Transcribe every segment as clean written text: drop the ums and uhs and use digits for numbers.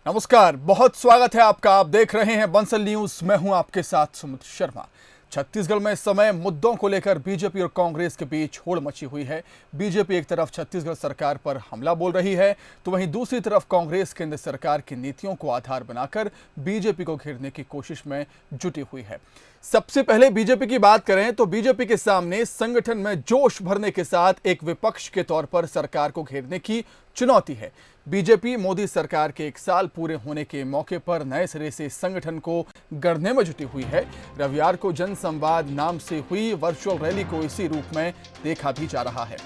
नमस्कार, बहुत स्वागत है आपका। आप देख रहे हैं बंसल न्यूज। मैं हूं आपके साथ सुमित शर्मा। छत्तीसगढ़ में इस समय मुद्दों को लेकर बीजेपी और कांग्रेस के बीच होड़ मची हुई है। बीजेपी एक तरफ छत्तीसगढ़ सरकार पर हमला बोल रही है, तो वहीं दूसरी तरफ कांग्रेस केंद्र सरकार की नीतियों को आधार बनाकर बीजेपी को घेरने की कोशिश में जुटी हुई है। सबसे पहले बीजेपी की बात करें तो बीजेपी के सामने संगठन में जोश भरने के साथ एक विपक्ष के तौर पर सरकार को घेरने की चुनौती है। बीजेपी मोदी सरकार के 1 साल पूरे होने के मौके पर नए सिरे से संगठन को गढ़ने में जुटी हुई है। रविवार को जनसंवाद नाम से हुई वर्चुअल रैली को इसी रूप में देखा भी जा रहा है।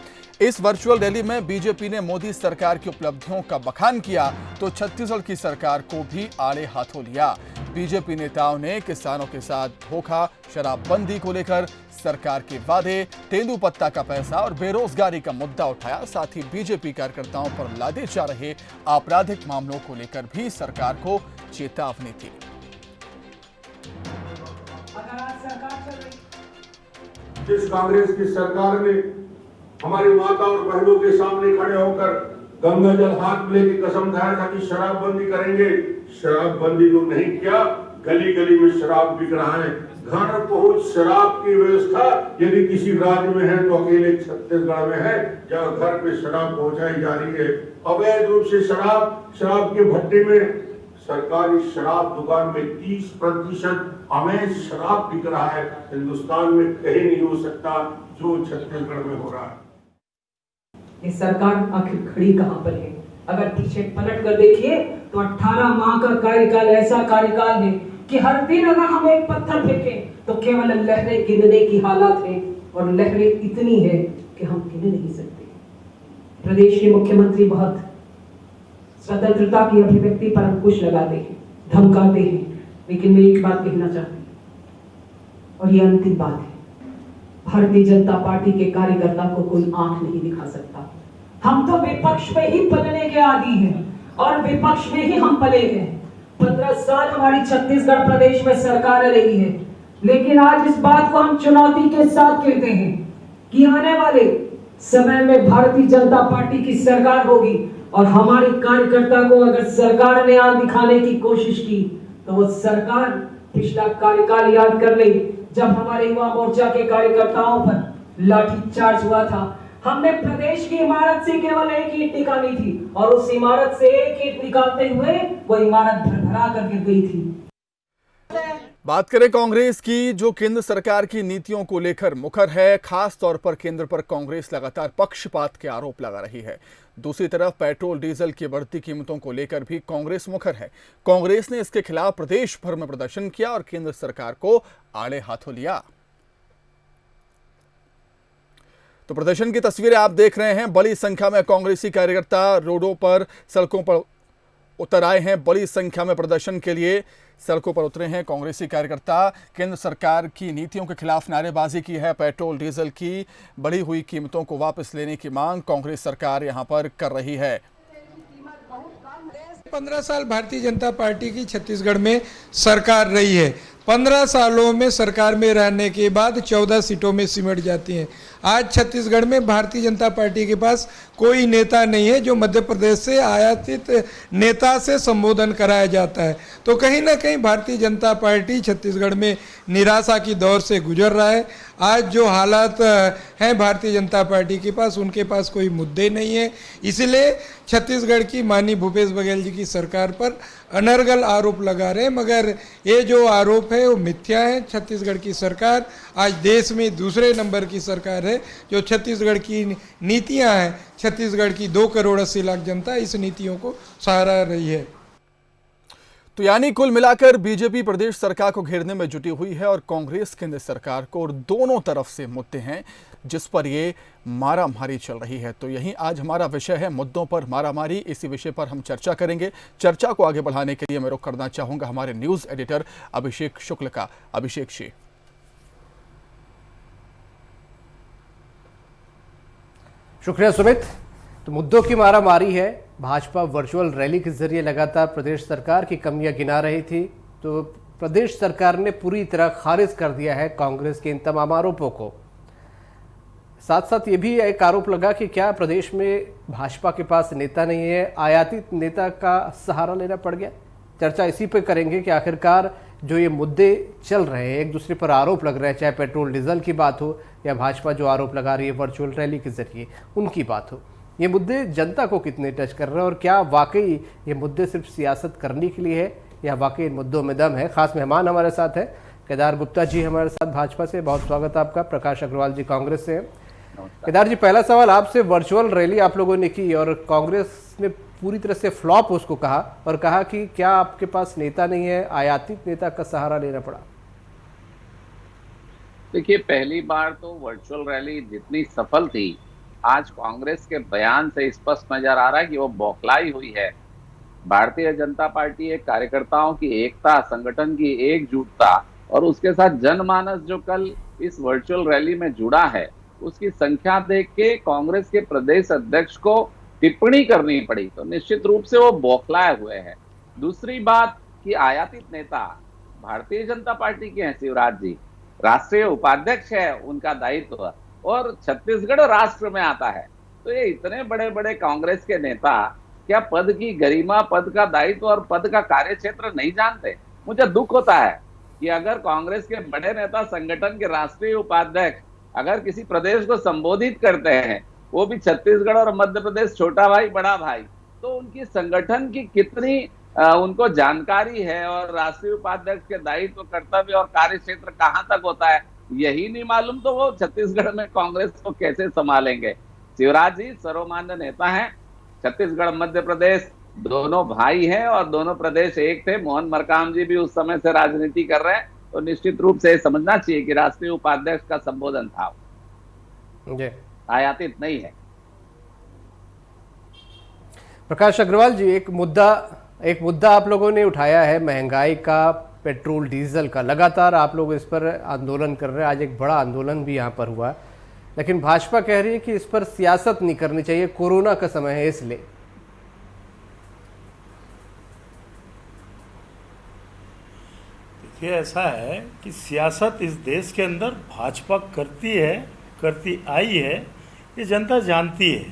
इस वर्चुअल रैली में बीजेपी ने मोदी सरकार की उपलब्धियों का बखान किया तो छत्तीसगढ़ की सरकार को भी आड़े हाथों लिया। बीजेपी नेताओं ने किसानों के साथ धोखा, शराबबंदी को लेकर सरकार के वादे, तेंदुपत्ता का पैसा और बेरोजगारी का मुद्दा उठाया। साथ ही बीजेपी कार्यकर्ताओं पर लादे जा रहे आपराधिक मामलों को लेकर भी सरकार को चेतावनी दी। जिस कांग्रेस की सरकार ने हमारी माता और बहनों के सामने खड़े होकर गंगा जल हाथ में लेके कसम खाया था कि शराबबंदी करेंगे, शराबबंदी तो नहीं किया। गली गली में शराब बिक रहा है। घर पहुंच शराब की व्यवस्था यदि किसी राज्य में है तो अकेले छत्तीसगढ़ में है, जहां घर पे शराब पहुंचाई जा रही है। अवैध रूप से शराब के भट्टे में, सरकारी शराब दुकान में 30% अवैध शराब बिक रहा है। हिंदुस्तान में कहीं नहीं हो सकता जो छत्तीसगढ़ में हो रहा है। ये सरकार आखिर खड़ी कहां पर है? अगर पीछे पलट कर देखिए तो 18 माह का कार्यकाल ऐसा कार्यकाल है कि हर दिन अगर हम एक पत्थर फेंकें तो केवल लहरें गिरने की हालत है, और लहरें इतनी है कि हम गिन नहीं सकते। प्रदेश के मुख्यमंत्री बहुत स्वतंत्रता की अभिव्यक्ति पर अंकुश लगाते हैं, धमकाते हैं, लेकिन मैं एक बात कहना चाहती हूँ और ये अंतिम बात है। भारतीय जनता पार्टी के कार्यकर्ता को कोई आंख नहीं दिखा सकता। हम तो विपक्ष में ही पलने के आदी हैं और विपक्ष में ही हम पले हैं। 15 साल हमारी छत्तीसगढ़ प्रदेश में सरकार रही है, लेकिन आज इस बात को हम चुनौती के साथ कहते हैं कि आने वाले समय में भारतीय जनता पार्टी की सरकार होगी और हमारे कार्यकर्ता को अगर सरकार ने आंख दिखाने की कोशिश की तो वो सरकार पिछला कार्यकाल याद कर ले, जब हमारे युवा मोर्चा के कार्यकर्ताओं पर लाठीचार्ज हुआ था। हमने प्रदेश की इमारत से केवल एक ईंट निकाली थी और उस इमारत से एक ईंट निकालते हुए वो इमारत भरभरा कर गिर गई थी। बात करें कांग्रेस की, जो केंद्र सरकार की नीतियों को लेकर मुखर है। खास तौर पर केंद्र पर कांग्रेस लगातार पक्षपात के आरोप लगा रही है। दूसरी तरफ पेट्रोल डीजल की बढ़ती कीमतों को लेकर भी कांग्रेस मुखर है। कांग्रेस ने इसके खिलाफ प्रदेश भर में प्रदर्शन किया और केंद्र सरकार को आड़े हाथों लिया। तो प्रदर्शन की तस्वीरें आप देख रहे हैं। बड़ी संख्या में कांग्रेसी कार्यकर्ता रोडों पर, सड़कों पर उतर आए हैं। बड़ी संख्या में प्रदर्शन के लिए सड़कों पर उतरे हैं कांग्रेसी कार्यकर्ता। केंद्र सरकार की नीतियों के खिलाफ नारेबाजी की है। पेट्रोल डीजल की बढ़ी हुई कीमतों को वापस लेने की मांग कांग्रेस सरकार यहां पर कर रही है। 15 साल भारतीय जनता पार्टी की छत्तीसगढ़ में सरकार रही है। 15 सालों में सरकार में रहने के बाद 14 सीटों में सिमट जाती हैं। आज छत्तीसगढ़ में भारतीय जनता पार्टी के पास कोई नेता नहीं है। जो मध्य प्रदेश से आयातित नेता से संबोधन कराया जाता है, तो कहीं ना कहीं भारतीय जनता पार्टी छत्तीसगढ़ में निराशा की दौर से गुजर रहा है। आज जो हालात हैं भारतीय जनता पार्टी के पास, उनके पास कोई मुद्दे नहीं है। इसलिए छत्तीसगढ़ की माननीय भूपेश बघेल जी की सरकार पर अनर्गल आरोप लगा रहे हैं, मगर ये जो आरोप है वो मिथ्या है। छत्तीसगढ़ की सरकार आज देश में दूसरे नंबर की सरकार है। जो छत्तीसगढ़ की नीतियां हैं, छत्तीसगढ़ की 2 करोड़ 80 लाख जनता इस नीतियों को सहारा रही है। तो यानी कुल मिलाकर बीजेपी प्रदेश सरकार को घेरने में जुटी हुई है और कांग्रेस केंद्र सरकार को, और दोनों तरफ से मुद्दे हैं जिस पर ये मारामारी चल रही है। तो यही आज हमारा विषय है, मुद्दों पर मारामारी। इसी विषय पर हम चर्चा करेंगे। चर्चा को आगे बढ़ाने के लिए मैं रुख करना चाहूंगा हमारे न्यूज एडिटर अभिषेक शुक्ल का। अभिषेक जी, शुक्रिया सुमित। तो मुद्दों की मारामारी है। भाजपा वर्चुअल रैली के जरिए लगातार प्रदेश सरकार की कमियां गिना रही थी, तो प्रदेश सरकार ने पूरी तरह खारिज कर दिया है कांग्रेस के इन तमाम आरोपों को। साथ साथ ये भी एक आरोप लगा कि क्या प्रदेश में भाजपा के पास नेता नहीं है, आयातित नेता का सहारा लेना पड़ गया। चर्चा इसी पे करेंगे कि आखिरकार जो ये मुद्दे चल रहे हैं, एक दूसरे पर आरोप लग रहे हैं, चाहे पेट्रोल डीजल की बात हो या भाजपा जो आरोप लगा रही है वर्चुअल रैली के जरिए उनकी बात हो, ये मुद्दे जनता को कितने टच कर रहे हैं और क्या वाकई ये मुद्दे सिर्फ सियासत करने के लिए है या वाकई इन मुद्दों में दम है। खास मेहमान हमारे साथ है केदार गुप्ता जी हमारे साथ भाजपा से, बहुत स्वागत है आपका। प्रकाश अग्रवाल जी कांग्रेस से हैं। केदार जी, पहला सवाल आपसे, वर्चुअल रैली आप लोगों ने की और कांग्रेस ने पूरी तरह से फ्लॉप उसको कहा और कहा कि क्या आपके पास नेता नहीं है, आयातित नेता का सहारा लेना पड़ा। देखिए, पहली बार तो वर्चुअल रैली जितनी सफल थी, आज कांग्रेस के बयान से स्पष्ट नजर आ रहा है कि वो बौखलाई हुई है। भारतीय जनता पार्टी एक कार्यकर्ताओं की एकता, संगठन की एकजुटता और उसके साथ जनमानस जो कल इस वर्चुअल रैली में जुड़ा है, उसकी संख्या देख के कांग्रेस के प्रदेश अध्यक्ष को टिप्पणी करनी पड़ी, तो निश्चित रूप से वो बौखलाए हुए हैं। दूसरी बात कि आयातित नेता भारतीय जनता पार्टी के हैं, शिवराज जी राष्ट्रीय उपाध्यक्ष है, उनका दायित्व और छत्तीसगढ़ राष्ट्र में आता है। तो ये इतने बड़े बड़े कांग्रेस के नेता क्या पद की गरिमा, पद का दायित्व और पद का कार्यक्षेत्र नहीं जानते? मुझे दुख होता है कि अगर कांग्रेस के बड़े नेता, संगठन के राष्ट्रीय उपाध्यक्ष अगर किसी प्रदेश को संबोधित करते हैं, वो भी छत्तीसगढ़ और मध्य प्रदेश छोटा भाई बड़ा भाई, तो उनकी संगठन की कितनी उनको जानकारी है और राष्ट्रीय उपाध्यक्ष के दायित्व, कर्तव्य और कार्यक्षेत्र कहां तक होता है, यही नहीं मालूम, तो वो छत्तीसगढ़ में कांग्रेस को कैसे संभालेंगे। शिवराज जी सर्वमान्य नेता हैं, छत्तीसगढ़ मध्य प्रदेश दोनों भाई हैं और दोनों प्रदेश एक थे। मोहन मरकाम जी भी उस समय से राजनीति कर रहे हैं, तो निश्चित रूप से समझना चाहिए कि राष्ट्रीय उपाध्यक्ष का संबोधन था, आयातित नहीं है। प्रकाश अग्रवाल जी, एक मुद्दा आप लोगों ने उठाया है महंगाई का, पेट्रोल डीजल का। लगातार आप लोग इस पर आंदोलन कर रहे हैं, आज एक बड़ा आंदोलन भी यहाँ पर हुआ, लेकिन भाजपा कह रही है कि इस पर सियासत नहीं करनी चाहिए, कोरोना का समय है इसलिए। देखिए, ऐसा है कि सियासत इस देश के अंदर भाजपा करती आई है, ये जनता जानती है।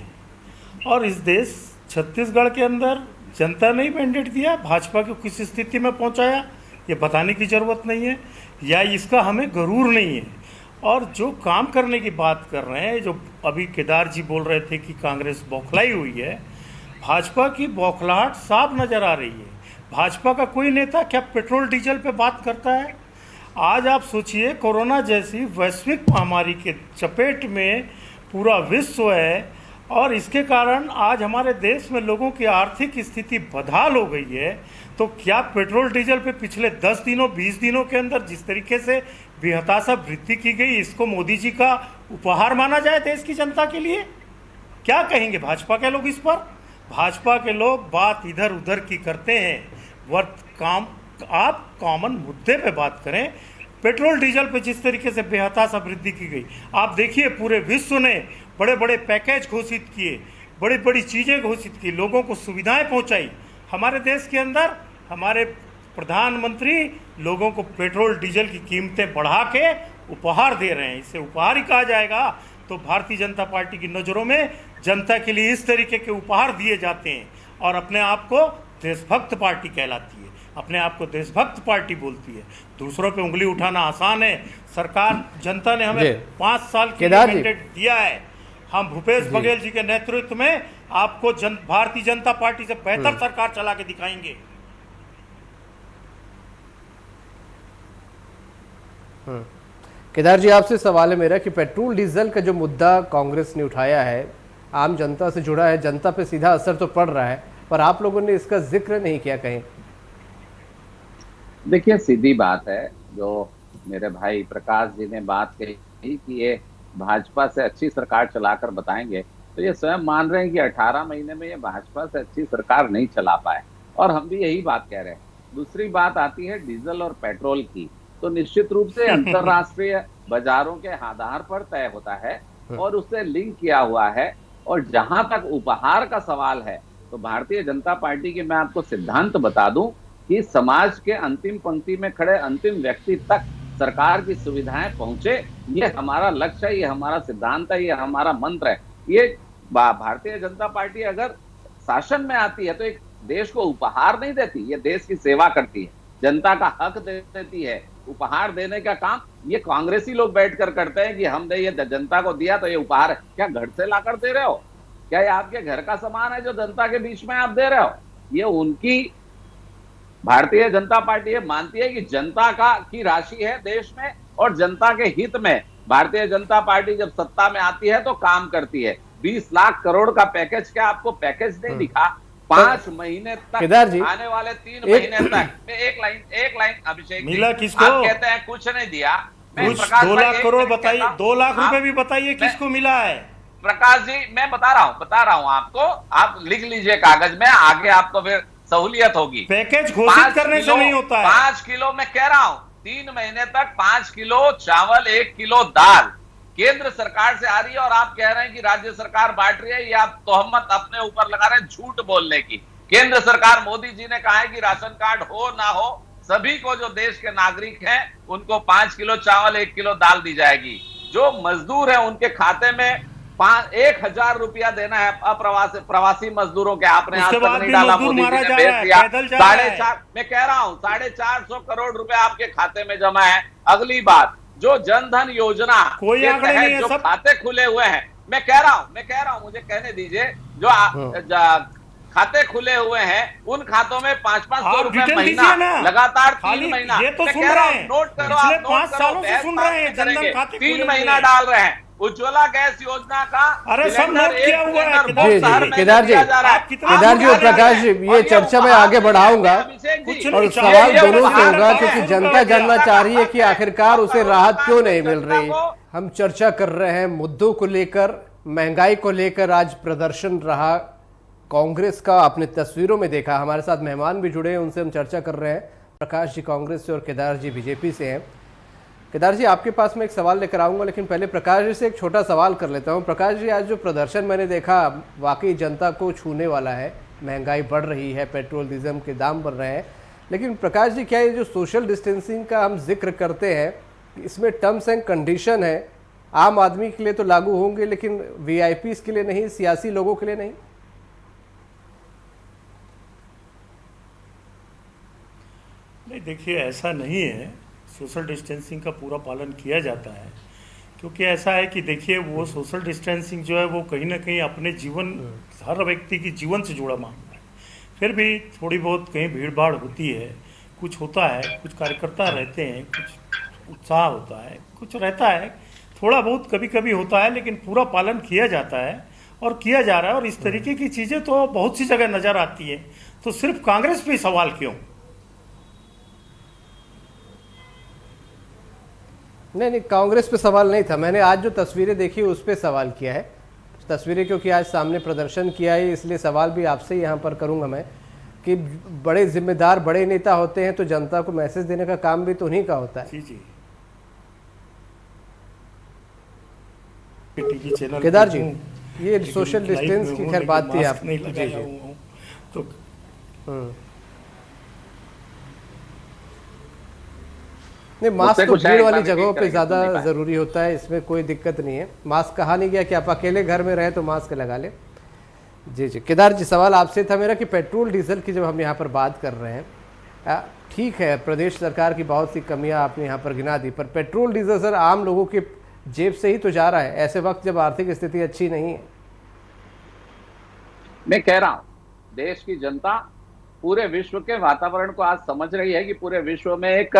और इस देश छत्तीसगढ़ के अंदर जनता ने मैंडेट दिया, भाजपा को किस स्थिति में पहुंचाया ये बताने की ज़रूरत नहीं है, या इसका हमें गरूर नहीं है। और जो काम करने की बात कर रहे हैं, जो अभी केदार जी बोल रहे थे कि कांग्रेस बौखलाई हुई है, भाजपा की बौखलाहट साफ नज़र आ रही है। भाजपा का कोई नेता क्या पेट्रोल डीजल पे बात करता है? आज आप सोचिए, कोरोना जैसी वैश्विक महामारी के चपेट में पूरा विश्व है और इसके कारण आज हमारे देश में लोगों की आर्थिक स्थिति बदहाल हो गई है, तो क्या पेट्रोल डीजल पे पिछले 10 दिनों 20 दिनों के अंदर जिस तरीके से बेहताशा वृद्धि की गई, इसको मोदी जी का उपहार माना जाए देश की जनता के लिए? क्या कहेंगे भाजपा के लोग इस पर? भाजपा के लोग बात इधर उधर की करते हैं, आप कॉमन मुद्दे पे बात करें। पेट्रोल डीजल पे जिस तरीके से बेहताशा वृद्धि की गई, आप देखिए पूरे विश्व ने बड़े बड़े पैकेज घोषित किए, बड़ी बड़ी चीज़ें घोषित की, लोगों को सुविधाएं पहुंचाई। हमारे देश के अंदर हमारे प्रधानमंत्री लोगों को पेट्रोल डीजल की कीमतें बढ़ा के उपहार दे रहे हैं। इसे उपहार ही कहा जाएगा? तो भारतीय जनता पार्टी की नज़रों में जनता के लिए इस तरीके के उपहार दिए जाते हैं और अपने आप को देशभक्त पार्टी कहलाती है, अपने आप को देशभक्त पार्टी बोलती है। दूसरों पे उंगली उठाना आसान है। सरकार, जनता ने हमें 5 साल के लिए मैंडेट दिया है। हम भूपेश बघेल जी के नेतृत्व में आपको भारतीय जनता पार्टी से बेहतर सरकार चला के दिखाएंगे। केदार जी, आपसे सवाल है मेरा कि पेट्रोल डीजल का जो मुद्दा कांग्रेस ने उठाया है, आम जनता से जुड़ा है, जनता पे सीधा असर तो पड़ रहा है, पर आप लोगों ने इसका जिक्र नहीं किया कहीं। देखिए, सीधी बात है, जो मेरे भाई प्रकाश जी ने बात कही कि ये भाजपा से अच्छी सरकार चलाकर बताएंगे, तो ये स्वयं मान रहे हैं कि 18 महीने में ये भाजपा से अच्छी सरकार नहीं चला पाए, और हम भी यही बात कह रहे हैं। दूसरी बात आती है डीजल और पेट्रोल की, तो निश्चित रूप से अंतरराष्ट्रीय बाजारों के आधार पर तय होता है और उससे लिंक किया हुआ है। और जहां तक उपहार का सवाल है, तो भारतीय जनता पार्टी के, मैं आपको सिद्धांत बता दूं कि समाज के अंतिम पंक्ति में खड़े अंतिम व्यक्ति तक सरकार की सुविधाएं पहुंचे, ये हमारा लक्ष्य है, ये हमारा सिद्धांत है, ये हमारा मंत्र है। ये भारतीय जनता पार्टी अगर शासन में आती है तो एक देश को उपहार नहीं देती, ये देश की सेवा करती है, जनता का हक दे देती है। उपहार देने का काम ये कांग्रेसी लोग बैठकर करते हैं कि हमने ये जनता को दिया तो ये उपहार है। क्या घर से लाकर दे रहे हो? क्या ये आपके घर का सामान है जो जनता के बीच में आप दे रहे हो? ये उनकी भारतीय जनता पार्टी ये मानती है कि जनता की राशि है देश में, और जनता के हित में भारतीय जनता पार्टी जब सत्ता में आती है तो काम करती है। 20 लाख करोड़ का पैकेज, क्या आपको पैकेज नहीं दिखा? 5 महीने तक, आने वाले 3 महीने तक। एक लाइन अभिषेक मिला किसको? आप कहते हैं कुछ नहीं दिया। कुछ 2 लाख करोड़ बताइए, 2 लाख रुपए भी बताइए किसको मिला है? प्रकाश जी मैं बता रहा हूं आपको, आप लिख लीजिए कागज में, आगे आपको फिर सहूलियत होगी। पैकेज घोषित करने से नहीं होता है। 5 किलो मैं कह रहा हूं, 3 महीने तक 5 किलो चावल, 1 किलो दाल केंद्र सरकार से आ रही है, और आप कह रहे हैं कि राज्य सरकार बांट रही है। ये आप तोहमत अपने ऊपर लगा रहे हैं झूठ बोलने की। केंद्र सरकार, मोदी जी ने कहा है कि राशन कार्ड हो ना हो, सभी को जो देश के नागरिक हैं उनको 5 किलो चावल, 1 किलो दाल दी जाएगी। जो मजदूर हैं उनके खाते में 1,000 रुपया देना है प्रवासी मजदूरों के। आपने आज तक नहीं डाला, मोदी जी ने भेज दिया। 4.5, मैं कह रहा हूं 450 करोड़ रुपए आपके खाते में जमा है। अगली बात, जो जनधन योजना कोई आंकड़े नहीं है, जो सब खाते खुले हुए हैं, मैं कह रहा हूं मुझे कहने दीजिए, जो खाते खुले हुए हैं उन खातों में 500 रुपए महीना लगातार 3 महीना, ये तो मैं सुन कह रहा रहे हूं, हैं, नोट करो, पिछले आप 5 सालों से सुन रहे हैं, जनधन खाते 3 महीना डाल रहे हैं। उज्ज्वला गैस योजना का अरे सब नोट किया हुआ है। केदार जी और प्रकाश जी, ये चर्चा में आगे बढ़ाऊंगा और सवाल दोनों से होगा, क्योंकि जनता जानना चाह रही है कि आखिरकार उसे राहत क्यों नहीं मिल रही। हम चर्चा कर रहे हैं मुद्दों को लेकर, महंगाई को लेकर। आज प्रदर्शन रहा कांग्रेस का, आपने तस्वीरों में देखा। हमारे साथ मेहमान भी जुड़े हैं, उनसे हम चर्चा कर रहे हैं। प्रकाश जी कांग्रेस से और केदार जी बीजेपी से हैं। केदार जी आपके पास मैं एक सवाल लेकर आऊंगा, लेकिन पहले प्रकाश जी से एक छोटा सवाल कर लेता हूं। प्रकाश जी, आज जो प्रदर्शन मैंने देखा वाकई जनता को छूने वाला है। महंगाई बढ़ रही है, पेट्रोल डीजल के दाम बढ़ रहे हैं, लेकिन प्रकाश जी क्या ये जो सोशल डिस्टेंसिंग का हम जिक्र करते हैं, इसमें टर्म्स एंड कंडीशन है, आम आदमी के लिए तो लागू होंगे लेकिन वीआईपीज़ के लिए नहीं, सियासी लोगों के लिए नहीं? नहीं, देखिए ऐसा नहीं है। सोशल डिस्टेंसिंग का पूरा पालन किया जाता है, क्योंकि ऐसा है कि देखिए वो सोशल डिस्टेंसिंग जो है वो कहीं ना कहीं अपने जीवन, हर व्यक्ति की जीवन से जुड़ा मामला है। फिर भी थोड़ी बहुत कहीं भीड़ भाड़ होती है, कुछ होता है, कुछ कार्यकर्ता रहते हैं, कुछ उत्साह होता है, कुछ रहता है, थोड़ा बहुत कभी कभी होता है, लेकिन पूरा पालन किया जाता है और किया जा रहा है। और इस तरीके की चीज़ें तो बहुत सी जगह नज़र आती है, तो सिर्फ कांग्रेस पे सवाल क्यों? नहीं, कांग्रेस पे सवाल नहीं था। मैंने आज जो तस्वीरें देखी उस पर सवाल किया है। तस्वीरें क्योंकि आज सामने प्रदर्शन किया है, इसलिए सवाल भी आपसे यहाँ पर करूँगा मैं कि बड़े जिम्मेदार, बड़े नेता होते हैं तो जनता को मैसेज देने का काम भी तो उन्हीं का होता है। जी चैनल केदार जी, ये सोशल डिस्टेंस की खैर बात थी, आप नहीं लगाया तो नहीं, मास्क तो भीड़ वाली जगहों पे ज़्यादा ज़रूरी होता है, इसमें कोई दिक्कत नहीं है। मास्क कहा नहीं गया कि आप अकेले घर में रहे तो मास्क लगा ले। जी केदार जी, सवाल आपसे था मेरा कि पेट्रोल डीजल की जब हम यहाँ पर बात कर रहे हैं, ठीक है प्रदेश सरकार की बहुत सी कमियां आपने यहाँ पर गिना दी, पर पेट्रोल डीजल सर आम लोगों के जेब से ही तो जा रहा है, ऐसे वक्त जब आर्थिक स्थिति अच्छी नहीं है। मैं कह रहा हूं देश की जनता पूरे विश्व के वातावरण को आज समझ रही है कि पूरे विश्व में एक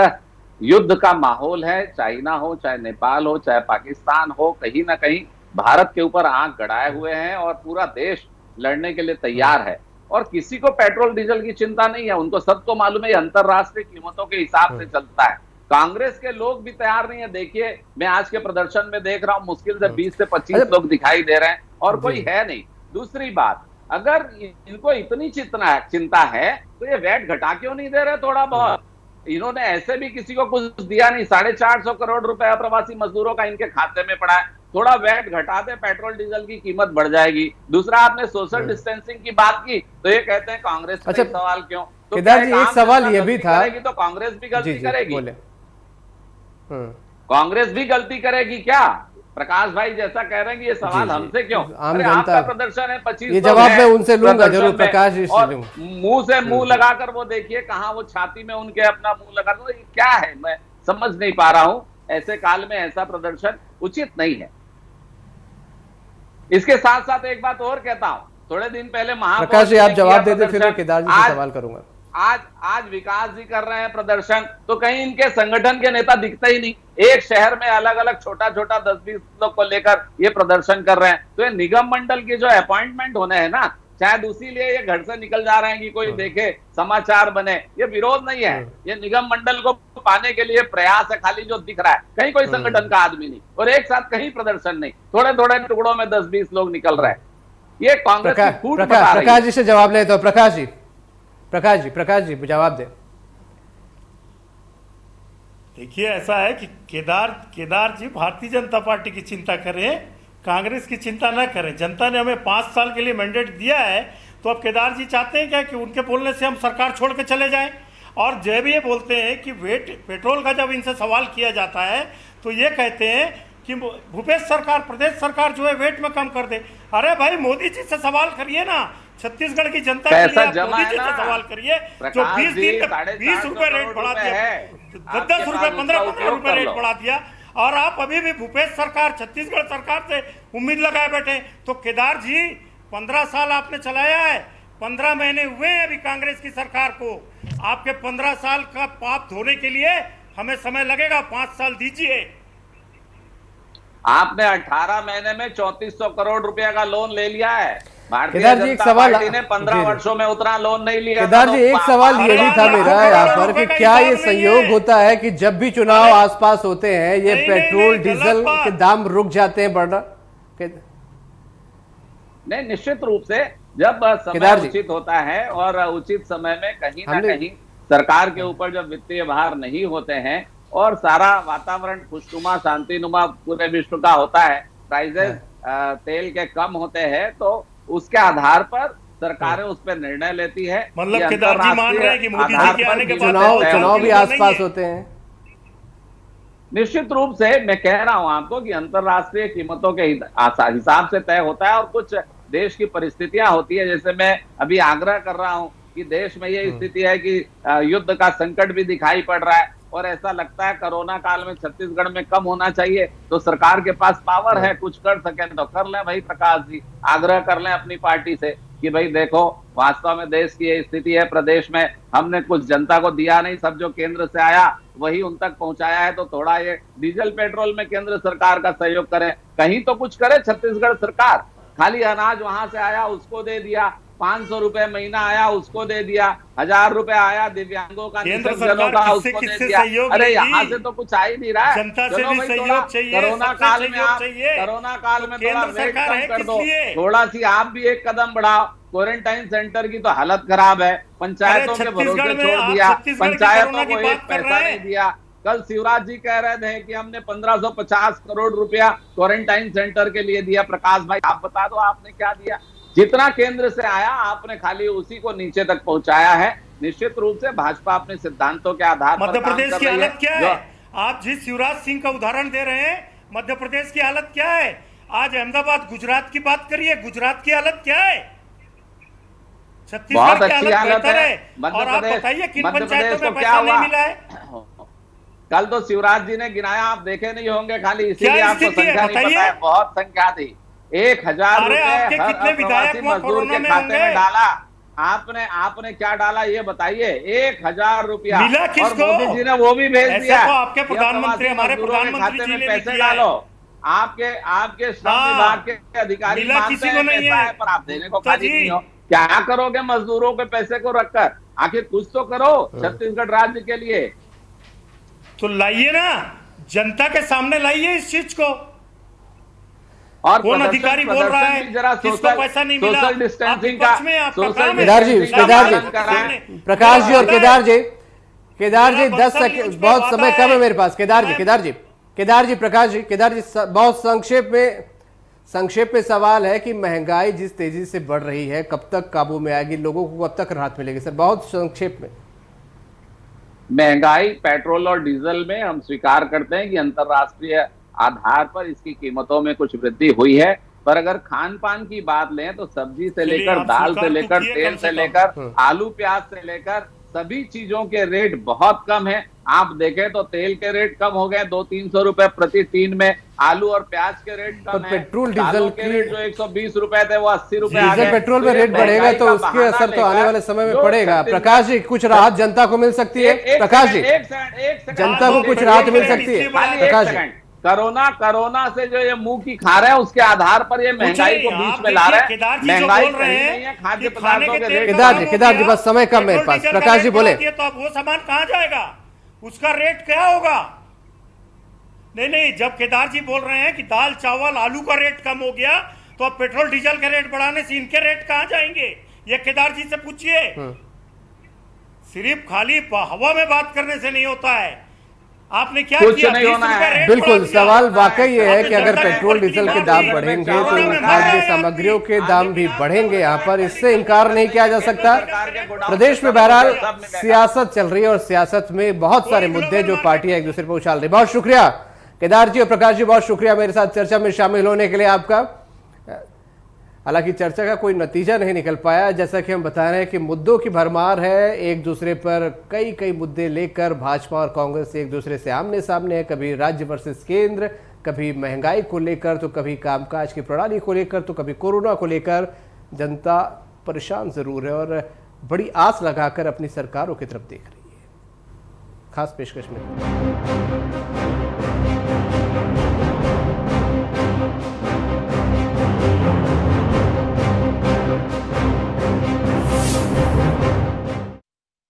युद्ध का माहौल है। चाइना हो, चाहे नेपाल हो, चाहे पाकिस्तान हो, कहीं ना कहीं भारत के ऊपर आंख गड़ाए हुए हैं और पूरा देश लड़ने के लिए तैयार है। और किसी को पेट्रोल डीजल की चिंता नहीं है, उनको सबको मालूम है अंतरराष्ट्रीय कीमतों के हिसाब से चलता है। कांग्रेस के लोग भी तैयार नहीं है। देखिए मैं आज के प्रदर्शन में देख रहा हूं मुश्किल से 20 से 25 लोग दिखाई दे रहे हैं और कोई है नहीं। दूसरी बात, अगर इनको इतनी चिंता है तो ये वैट घटा क्यों नहीं दे रहे? थोड़ा बहुत इन्होंने ऐसे भी किसी को कुछ दिया नहीं। 450 करोड़ रुपए प्रवासी मजदूरों का इनके खाते में पड़ा है। थोड़ा वैट घटा दे, पेट्रोल डीजल की कीमत बढ़ जाएगी। दूसरा, आपने सोशल डिस्टेंसिंग की बात की तो ये कहते हैं कांग्रेस पे सवाल क्यों? तो केदार जी, एक सवाल ये भी था तो कांग्रेस भी गलती करेगी। कांग्रेस भी गलती करेगी क्या? प्रकाश भाई जैसा कह रहे हैं कि ये सवाल हमसे क्यों? आम अरे जनता आपका प्रदर्शन है, 25 ये जवाब मैं उनसे लूंगा प्रदर्शन जरूर, में, प्रकाश जी से और लूंगा। मुंह से मुंह लगाकर वो देखिए कहां वो छाती में उनके अपना मुंह लगा दो, ये क्या है? मैं समझ नहीं पा रहा हूं। ऐसे काल में ऐसा प्रदर्शन उचित नहीं है। इसके साथ साथ एक बात और कहता हूं, थोड़े दिन पहले प्रकाश जी आप जवाब दे दे, फिर मैं केदार जी से सवाल करूंगा। आज विकास जी कर रहे हैं प्रदर्शन, तो कहीं इनके संगठन के नेता दिखते ही नहीं। एक शहर में अलग अलग छोटा छोटा 10-20 लोग को लेकर ये प्रदर्शन कर रहे हैं। तो ये निगम मंडल की जो अपॉइंटमेंट होने हैं ना, शायद उसी लिए ये घर से निकल जा रहे हैं कि कोई देखे, समाचार बने। ये विरोध नहीं है, ये निगम मंडल को पाने के लिए प्रयास है खाली जो दिख रहा है। कहीं कोई संगठन का आदमी नहीं, और एक साथ कहीं प्रदर्शन नहीं, थोड़े थोड़े टुकड़ों में 10-20 लोग निकल रहे हैं। ये कांग्रेस की फूट बता रही है। प्रकाश जी से जवाब ले, तो प्रकाश जी जवाब दे। देखिए ऐसा है कि केदार जी भारतीय जनता पार्टी की चिंता करें, कांग्रेस की चिंता न करें। जनता ने हमें 5 साल के लिए मैंडेट दिया है, तो अब केदार जी चाहते हैं क्या कि उनके बोलने से हम सरकार छोड़ के चले जाएं? और जब ये बोलते हैं कि पेट्रोल का जब इनसे सवाल किया जाता है तो ये कहते हैं कि भूपेश सरकार, प्रदेश सरकार जो है वेट में कम कर दे। अरे भाई मोदी जी से सवाल करिए ना, छत्तीसगढ़ की जनता के लिए आप मोदी जी से सवाल करिए, जो 20 दिन में 20 रुपए रेट बढ़ा दिया, 10-10 रुपए, 15-15 रुपए रेट बढ़ा दिया, और आप अभी भी भूपेश सरकार, छत्तीसगढ़ सरकार से उम्मीद लगाए बैठे। तो केदार जी 15 साल आपने चलाया है, 15 महीने हुए हैं अभी कांग्रेस की सरकार को। आपके 15 साल का पाप धोने के लिए हमें समय लगेगा, 5 साल दीजिए। आपने 18 महीने में 3400 करोड़ रुपया का लोन ले लिया है। भारतीय केदार जी एक जनता सवाल पार्टी ने 15 वर्षों में उतना लोन नहीं लिया। केदार जी एक सवाल ये भी था मेरा यहाँ पर कि क्या ये संयोग होता है कि जब भी चुनाव आसपास होते हैं ये पेट्रोल डीजल के दाम रुक जाते हैं बढ़ना? नहीं, निश्चित रूप से जब समय उचित होता है और उचित समय में कहीं ना कहीं सरकार के ऊपर जब वित्तीय भार नहीं होते हैं और सारा वातावरण खुशनुमा शांतिनुमा पूरे विश्व का होता है, प्राइजेस तेल के कम होते हैं, तो उसके आधार पर सरकारें उस पर निर्णय लेती है। मतलब केदार जी मान रहे हैं कि मोदी जी के आने के बाद चुनाव भी आसपास होते हैं। निश्चित रूप से मैं कह रहा हूं आपको कि अंतरराष्ट्रीय कीमतों के हिसाब से तय होता है और कुछ देश की परिस्थितियां होती है। जैसे मैं अभी आग्रह कर रहा हूं कि देश में ये स्थिति है कि युद्ध का संकट भी दिखाई पड़ रहा है और ऐसा लगता है कोरोना काल में छत्तीसगढ़ में कम होना चाहिए, तो सरकार के पास पावर है, कुछ कर सके तो कर लें। भाई प्रकाश जी आग्रह कर लें अपनी पार्टी से कि भाई देखो वास्तव में देश की ये स्थिति है, प्रदेश में हमने कुछ जनता को दिया नहीं, सब जो केंद्र से आया वही उन तक पहुंचाया है, तो थोड़ा ये डीजल पेट्रोल में केंद्र सरकार का सहयोग करें, कहीं तो कुछ करे छत्तीसगढ़ सरकार। खाली अनाज वहां से आया उसको दे दिया, 500 रुपए महीना आया उसको दे दिया, 1000 रुपए आया दिव्यांगों का, निःशक्तजनों का उसको दे दिया। अरे यहाँ से तो कुछ आ ही नहीं रहा है। जनता से भी सहयोग चाहिए, कोरोना काल में आप कोरोना काल में थोड़ा वेट कम कर दो, थोड़ा सी आप भी एक कदम बढ़ाओ। क्वारंटाइन सेंटर की तो हालत खराब है, पंचायतों के भरोसे छोड़ दिया, पंचायतों को एक पैसा नहीं दिया। कल शिवराज जी कह रहे थे कि हमने 1550 करोड़ रुपया क्वारंटाइन सेंटर के लिए दिया। प्रकाश भाई आप बता दो आपने क्या दिया? जितना केंद्र से आया आपने खाली उसी को नीचे तक पहुंचाया है। निश्चित रूप से भाजपा अपने सिद्धांतों के आधार पर मध्य प्रदेश की हालत क्या है? आप जिस शिवराज सिंह का उदाहरण दे रहे हैं, मध्य प्रदेश की हालत क्या है? आज अहमदाबाद गुजरात की बात करिए, गुजरात की हालत क्या है? बहुत अच्छी हालत है। और आप बताइए किन पंचायतों में पैसा नहीं मिला है? कल तो शिवराज जी ने गिनाया, आप देखे नहीं होंगे, खाली इसीलिए आपको संख्या नहीं पता है। बहुत संख्या थी, 1000 रुपए हर प्रवासी मजदूर के खाते में डाला। आपने क्या डाला ये बताइए? 1000 रुपया मिला किसको? और मोदी जी ने वो भी भेज दिया। तो आपके प्रधानमंत्री, हमारे प्रधानमंत्री जी ने पैसे डालो। आपके श्रम विभाग के अधिकारी मानते हैं पैसा है, पर आप देने को खाली नहीं हो। क्या करोगे मजदूरों के पैसे को रखकर? आखिर कुछ तो करो छत्तीसगढ़ राज्य के लिए। तो लाइए ना, जनता के सामने लाइए इस चीज को। और कौन अधिकारी बोल रहा है किसको पैसा नहीं मिला? सोशल डिस्टेंसिंग का केदार जी प्रकाश जी और केदार जी 10 सेकंड, बहुत समय कम है मेरे पास। केदार जी प्रकाश जी, केदार जी बहुत संक्षेप में सवाल है कि महंगाई जिस तेजी से बढ़ रही है कब तक काबू में आएगी, लोगों को कब तक राहत मिलेगी? सर बहुत संक्षेप में। महंगाई पेट्रोल और डीजल में हम स्वीकार करते हैं कि अंतर्राष्ट्रीय आधार पर इसकी कीमतों में कुछ वृद्धि हुई है, पर अगर खान पान की बात लें तो सब्जी से चलिए, लेकर आप दाल से स्वीकार तो लेकर किए तेल कम से से कम। लेकर आलू प्याज से लेकर सभी चीजों के रेट बहुत कम है। आप देखें तो तेल के रेट कम हो गए 200-300 रुपए प्रति टीन में, आलू और प्याज के रेट कम पर है, पेट्रोल दालों डीजल के की- रेट जो 120 रुपए थे वो 80 रुपए आ डीजल गए। पेट्रोल में तो ये रेट बढ़ेगा महंगाई तो का उसके बहाना असर तो आने लेकर वाले समय में जो पड़ेगा। छत्तीसगढ़- प्रकाश जी, कुछ राहत जनता को मिल सकती है? प्रकाश जी, एक सेकंड जनता को कुछ राहत मिल सकती है? खाली प्रकाश एक जी, सेकंड। कोरोना से जो ये मुंह की खा रहे हैं उसके आधार पर ये महंगाई को बीच में ला रहे हैं। केदार जी जो महंगाई बोल रहे सही हैं नहीं है, खाद्य कि खाने पदार्थों के के तेल रेट का केदार दाम जी, हो केदार जी, गया, बस समय कम मेरे पेट्रोल पास। डीजल का प्रकाश रेट जी बोले। बढ़ा दिया, तो अब वो सामान कहाँ जाएगा, उसका रेट क्या होगा? नहीं, जब केदार जी बोल रहे हैं कि दाल चावल आलू का रेट कम हो गया तो अब पेट्रोल डीजल के रेट बढ़ाने से इनके रेट कहाँ जाएंगे, ये केदार जी से पूछिए। सिर्फ खाली हवा में बात करने से नहीं होता है। आपने क्या कुछ किया? नहीं 20 होना रुपए है। रेट बिल्कुल, बढ़ा दिया। सवाल वाकई ये है कि अगर आपने पेट्रोल जनता डीजल के की दाम मार दी। बढ़ेंगे कोरोना तो में खाद्य मार दी। सामग्रियों के दाम भी बढ़ेंगे यहाँ पर, इससे इनकार नहीं किया जा सकता। प्रदेश में बहरहाल सियासत चल रही है और सियासत में बहुत सारे मुद्दे जो पार्टियां एक दूसरे पर उछाल रही। बहुत शुक्रिया केदार जी और प्रकाश जी, बहुत शुक्रिया मेरे साथ चर्चा में शामिल होने के लिए आपका। हालांकि चर्चा का कोई नतीजा नहीं निकल पाया, जैसा कि हम बता रहे हैं कि मुद्दों की भरमार है, एक दूसरे पर कई मुद्दे लेकर भाजपा और कांग्रेस एक दूसरे से आमने सामने है। कभी राज्य वर्सेस केंद्र, कभी महंगाई को लेकर, तो कभी कामकाज की प्रणाली को लेकर, तो कभी कोरोना को लेकर। जनता परेशान जरूर है और बड़ी आस लगाकर अपनी सरकारों की तरफ देख रही है। खास पेशकश में